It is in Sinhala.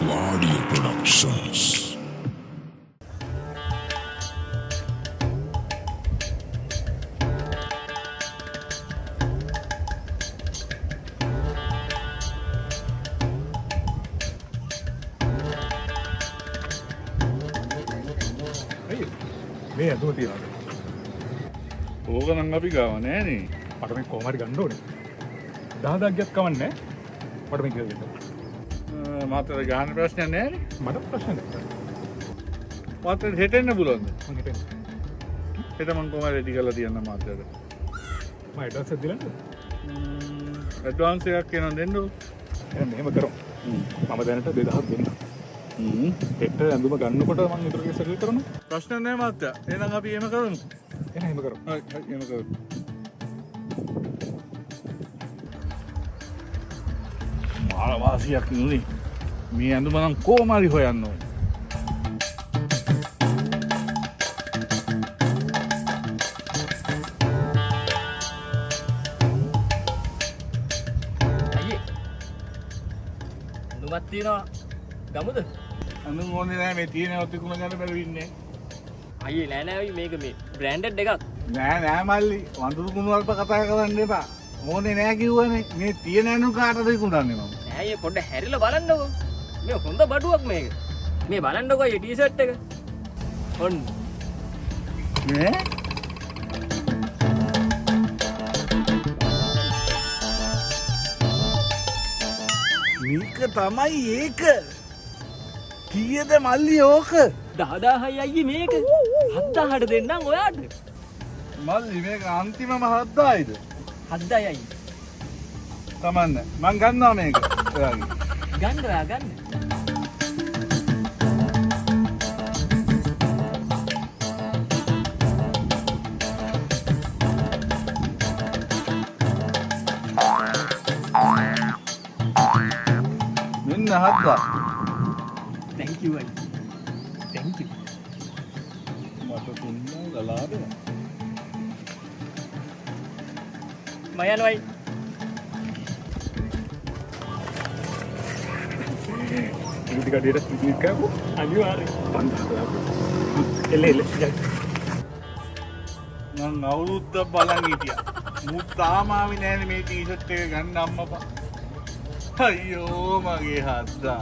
Wardia Productions. මේ ඇතුම තියනද ඕකනං අපි ගාව නෑනේ මට මේ කොහමරි ගන්න ඕනේ 10,000ක් ගියත් කවන්නේ මට මේ කියලා දෙන්න මාතර ගාන ප්‍රශ්නයක් නෑනේ මට ප්‍රශ්න නැහැ මාතර හෙටෙන්න පුළුවන්ද මං හිතන්නේ හෙට මං කොහමද රෙඩි කරලා තියන්න මාතරට මම ඇඩ්වන්ස් එකක් දෙන්නද ඇඩ්වාන්ස් එකක් කියනවා දෙන්නකො එහෙනම් මෙහෙම කරමු මම දැනට 2000ක් දෙන්නම් හෙට ඇඳුම ගන්නකොට මම ඊටු ටික සෙටල් කරනවා ප්‍රශ්න නෑ මාත්‍යා එහෙනම් අපි එහෙම කරමු එහෙනම් එහෙම කරමු හරි එහෙම කරමු මාළවාසියක් නුනේ මේ ඇඳුම නම් කොහොම හරි හොයන්න ඕනේ අනුමත් තියනවා ගමුද අඳුම් ඕනේ නෑ මේ තියෙනවත් විකුණ ගන්න බැරි ඉන්නේ අයියේ නෑ නෑ මේක මේ බ්‍රෑන්ඩඩ් එකක් නෑ නෑ මල්ලි වඳුරු කුණු වලට කතා කරන්න එපා ඕනේ නෑ කිව්වනේ මේ තියෙන ඇඳුම් කාටද විකුණන්නේ මම නෑ අයියේ පොඩ්ඩ හැරිලා බලන්නකෝ මේ හොඳ බඩුවක් මේක මේ බලන්නකෝ අයියේ ටී-ෂර්ට් එක ඔන්න නේ මේක තමයි ඒක කීයද මල්ලි ඕක 10000යි අයියේ මේක 7000ට දෙන්නම් ඔයාට මල්ලි මේක අන්තිමම 7000යිද 7000යි අයියේ තමන්න මං ගන්නවා මේක ඔයාගේ ගන්න ඔයා ගන්න මෙන්න 7000 thank you අයියේ thank you මට තුන්නා ගලාද මම යනවා ඉතින් කඩේට ස්පීඩ් කරමු අනිවාර්යෙන් 5000 එල්ල එල්ල මං අවුරුද්දක් බලන් හිටියා මූ තාම ආවේ නෑනේ මේ ටී-ෂර්ට් එක ගන්න අම්මපා අයියෝ මගේ හද්දා